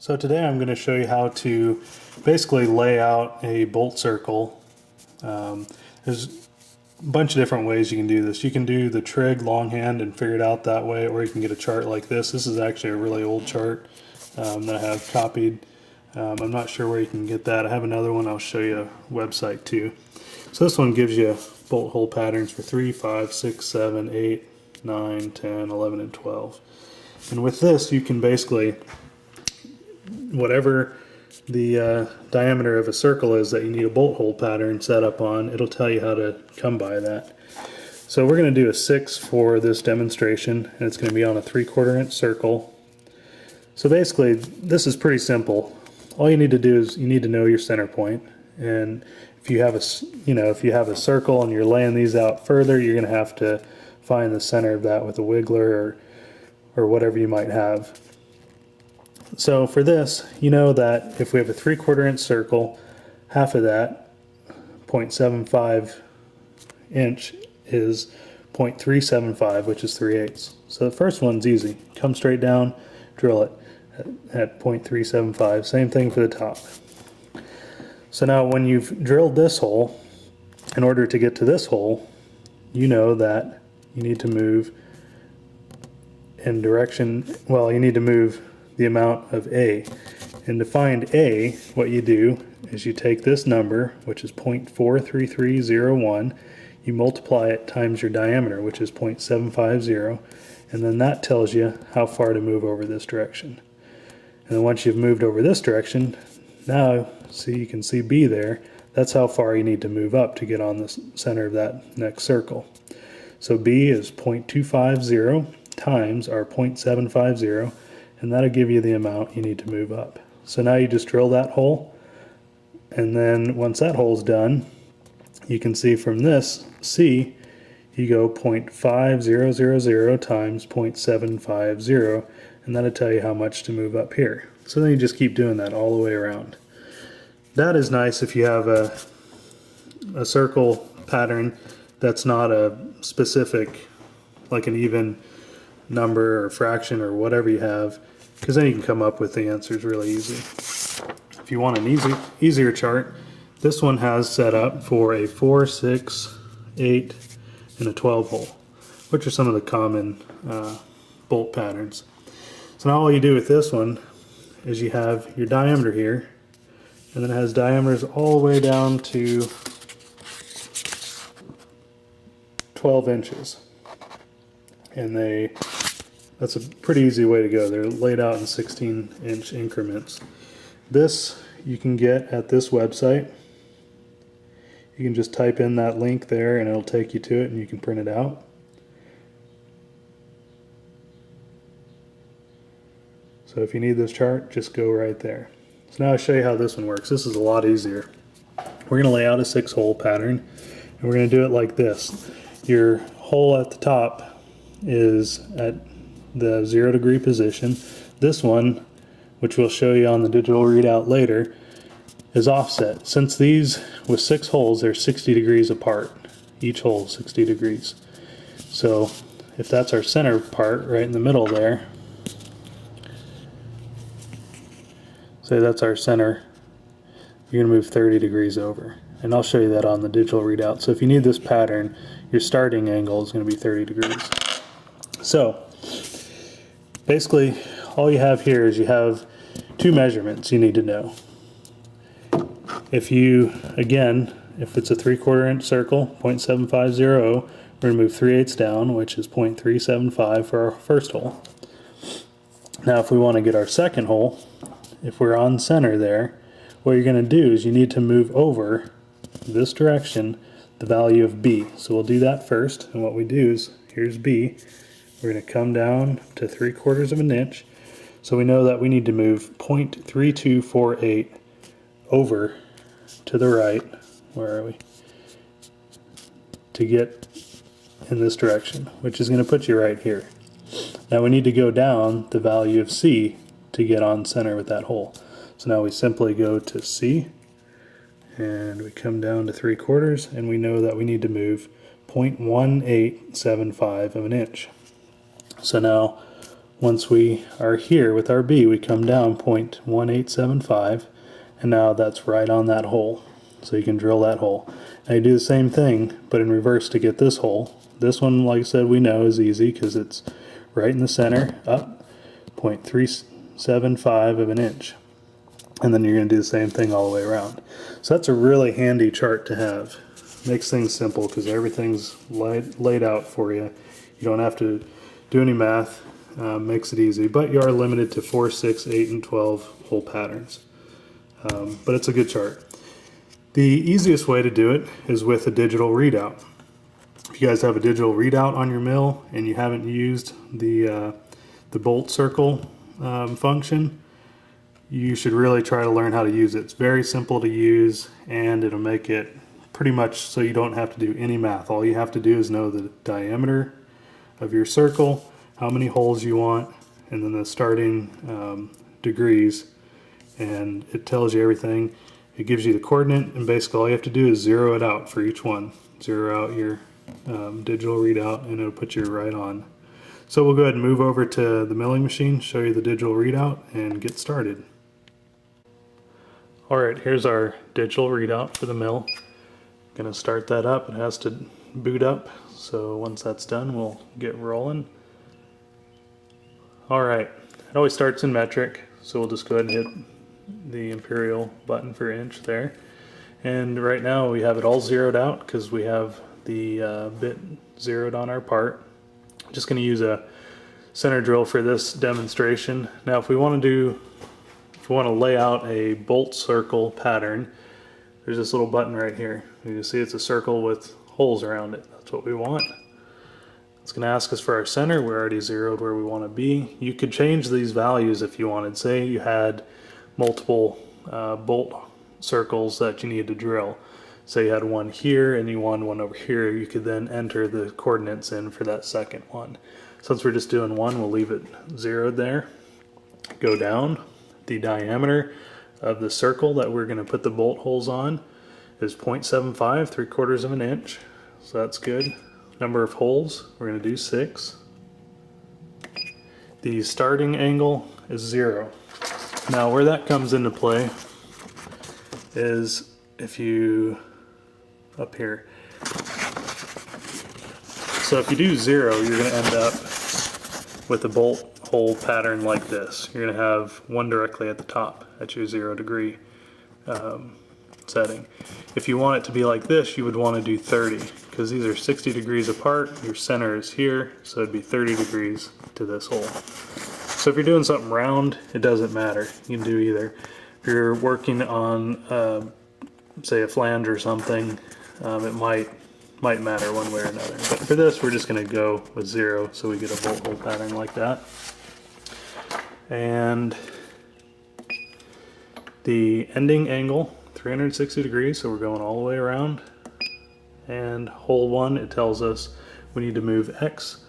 So today I'm going to show you how to basically lay out a bolt circle. There's a bunch of different ways you can do this. You can do the trig longhand and figure it out that way, or you can get a chart like this. This is actually a really old chart that I have copied. I'm not sure where you can get that. I have another one. I'll show you a website too. So this one gives you bolt hole patterns for 3, 5, 6, 7, 8, 9, 10, 11, and 12. And with this you can basically, whatever the diameter of a circle is that you need a bolt hole pattern set up on, it'll tell you how to come by that. So we're going to do a 6 for this demonstration, and it's going to be on a 3/4 inch circle. So basically this is pretty simple. All you need to do is you need to know your center point, and if you have a circle and you're laying these out further, you're going to have to find the center of that with a wiggler or whatever you might have. So for this, you know that if we have a 3/4 inch circle, half of that, 0.75 inch, is 0.375, which is 3/8. So the first one's easy. Come straight down, drill it at 0.375. Same thing for the top. So now when you've drilled this hole, in order to get to this hole, you know that you need to move in direction, well, you need to move the amount of A. And to find A, what you do is you take this number, which is 0.43301, you multiply it times your diameter, which is 0.750, and then that tells you how far to move over this direction. And then once you've moved over this direction, now see, you can see B there, that's how far you need to move up to get on the center of that next circle. So B is 0.250 times our 0.750, and that'll give you the amount you need to move up. So now you just drill that hole, and then once that hole's done, you can see from this C, you go 0.5000 times 0.750, and that'll tell you how much to move up here. So then you just keep doing that all the way around. That is nice if you have a circle pattern that's not a specific, like an even number or fraction or whatever you have, because then you can come up with the answers really easy. If you want an easier chart, this one has set up for a 4, 6, 8, and a 12 hole, which are some of the common bolt patterns. So now all you do with this one is you have your diameter here, and then it has diameters all the way down to 12 inches. And that's a pretty easy way to go. They're laid out in 16-inch increments. This you can get at this website. You can just type in that link there and it'll take you to it, and you can print it out. So if you need this chart, just go right there. So now I'll show you how this one works. This is a lot easier. We're going to lay out a 6-hole pattern, and we're going to do it like this. Your hole at the top is at the 0 degree position. This one, which we'll show you on the digital readout later, is offset. Since these, with 6 holes, they're 60 degrees apart. Each hole 60 degrees. So if that's our center part right in the middle there, say that's our center, you're going to move 30 degrees over. And I'll show you that on the digital readout. So if you need this pattern, your starting angle is going to be 30 degrees. So basically all you have here is you have 2 measurements you need to know. If it's a 3/4 inch circle, 0.750, we're going to move 3/8 down, which is 0.375 for our first hole. Now if we want to get our second hole, if we're on center there, what you're going to do is you need to move over this direction the value of B. So we'll do that first, and what we do is, here's B, we're going to come down to 3/4 of an inch. So we know that we need to move 0.3248 over to the right, where are we, to get in this direction, which is going to put you right here. Now we need to go down the value of C to get on center with that hole. So now we simply go to C, and we come down to 3/4, and we know that we need to move 0.1875 of an inch. So now once we are here with our B, we come down 0.1875, and now that's right on that hole. So you can drill that hole. Now you do the same thing, but in reverse to get this hole. This one, like I said, we know is easy because it's right in the center, up 0.375 of an inch. And then you're going to do the same thing all the way around. So that's a really handy chart to have. Makes things simple because everything's laid out for you. You don't have to do any math. Makes it easy, but you are limited to 4, 6, 8, and 12 hole patterns. But it's a good chart. The easiest way to do it is with a digital readout. If you guys have a digital readout on your mill and you haven't used the bolt circle function, you should really try to learn how to use it. It's very simple to use, and it'll make it pretty much so you don't have to do any math. All you have to do is know the diameter of your circle, how many holes you want, and then the starting degrees, and it tells you everything. It gives you the coordinate, and basically all you have to do is zero it out for each one. Zero out your digital readout, and it'll put you right on. So we'll go ahead and move over to the milling machine, show you the digital readout, and get started. Alright, here's our digital readout for the mill. Gonna start that up. It has to boot up, so once that's done we'll get rolling. Alright, it always starts in metric, so we'll just go ahead and hit the imperial button for inch there. And right now we have it all zeroed out because we have the bit zeroed on our part. Just going to use a center drill for this demonstration. Now if we want to lay out a bolt circle pattern, there's this little button right here. You can see it's a circle with holes around it. That's what we want. It's going to ask us for our center. We're already zeroed where we want to be. You could change these values if you wanted. Say you had multiple bolt circles that you needed to drill. Say you had one here and you wanted one over here, you could then enter the coordinates in for that second one. Since we're just doing one, we'll leave it zeroed there. Go down. The diameter of the circle that we're going to put the bolt holes on is 0.75, 3/4 of an inch. So that's good. Number of holes, we're going to do 6. The starting angle is 0. Now where that comes into play is if you, up here. So if you do 0, you're going to end up with a bolt hole pattern like this. You're going to have one directly at the top at your 0 degree setting. If you want it to be like this, you would want to do 30, because these are 60 degrees apart. Your center is here, so it'd be 30 degrees to this hole. So if you're doing something round, it doesn't matter. You can do either. If you're working on say a flange or something, it might matter one way or another. But for this, we're just going to go with 0, so we get a bolt hole pattern like that. And the ending angle, 360 degrees, so we're going all the way around. And hole 1, it tells us we need to move X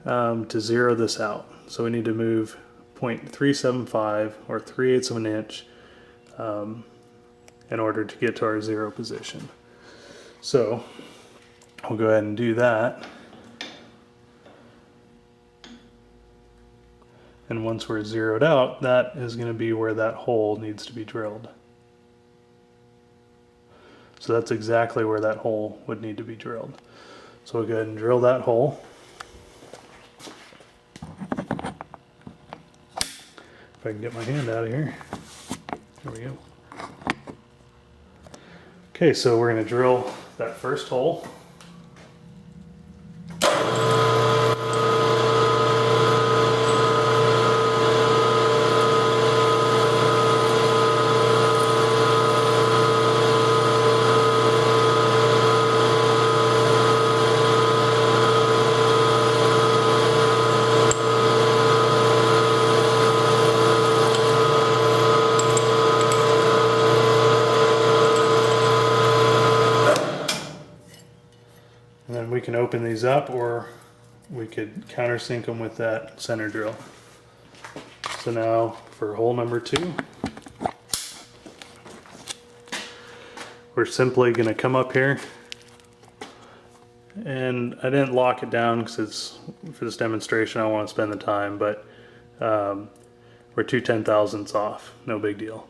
to zero this out. So we need to move 0.375 or 3/8 of an inch in order to get to our 0 position. So we'll go ahead and do that. And once we're zeroed out, that is going to be where that hole needs to be drilled. So that's exactly where that hole would need to be drilled. So we'll go ahead and drill that hole. If I can get my hand out of here. There we go. Okay, so we're going to drill that first hole. And then we can open these up, or we could countersink them with that center drill. So now for hole number 2, we're simply going to come up here and I didn't lock it down because it's for this demonstration I want to spend the time, but we're 2/10,000ths off, no big deal.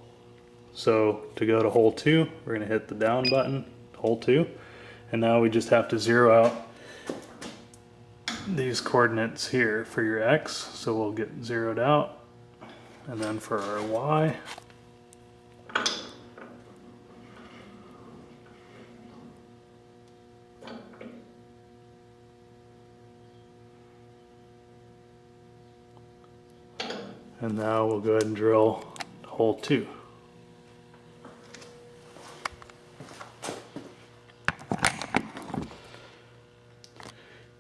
So to go to hole 2, we're going to hit the down button, hole 2, and now we just have to zero out these coordinates here for your X, so we'll get zeroed out, and then for our Y, and now we'll go ahead and drill hole 2.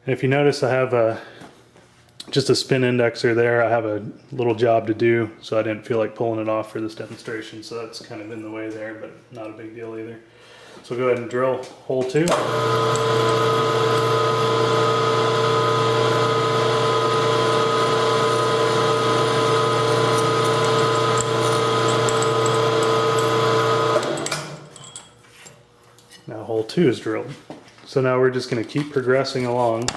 And if you notice, I have just a spin indexer there. I have a little job to do, so I didn't feel like pulling it off for this demonstration, so that's kind of in the way there, but not a big deal either. So go ahead and drill hole 2. Now hole 2 is drilled. So now we're just going to keep progressing along.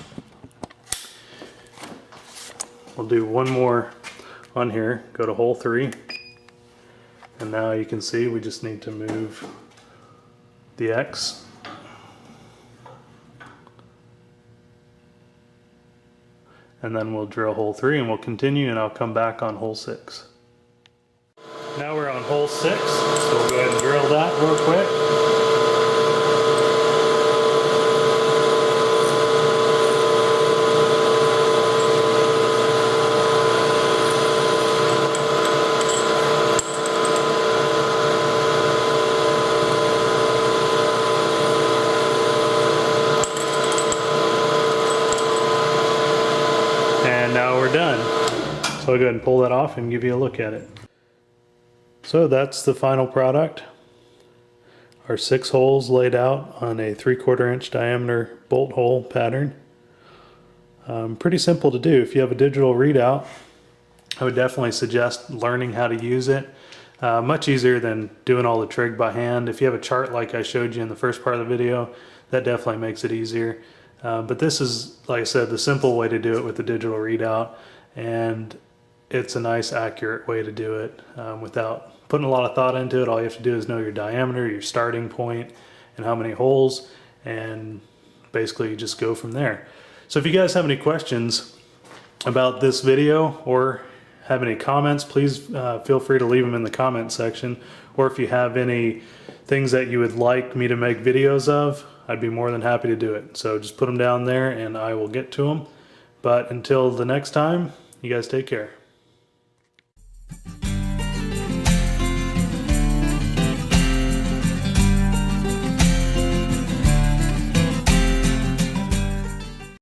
We'll do one more on here, go to hole 3, and now you can see we just need to move the X. And then we'll drill hole 3 and we'll continue, and I'll come back on hole 6. Now we're on hole 6, so we'll go ahead and drill that real quick. Now we're done. So I'll go ahead and pull that off and give you a look at it. So that's the final product. Our 6 holes laid out on a 3/4 inch diameter bolt hole pattern. Pretty simple to do. If you have a digital readout, I would definitely suggest learning how to use it. Much easier than doing all the trig by hand. If you have a chart like I showed you in the first part of the video, that definitely makes it easier. But this is, like I said, the simple way to do it with the digital readout, and it's a nice accurate way to do it without putting a lot of thought into it. All you have to do is know your diameter, your starting point, and how many holes, and basically you just go from there. So if you guys have any questions about this video or have any comments, please feel free to leave them in the comment section, or if you have any things that you would like me to make videos of, I'd be more than happy to do it. So just put them down there and I will get to them. But until the next time, you guys take care.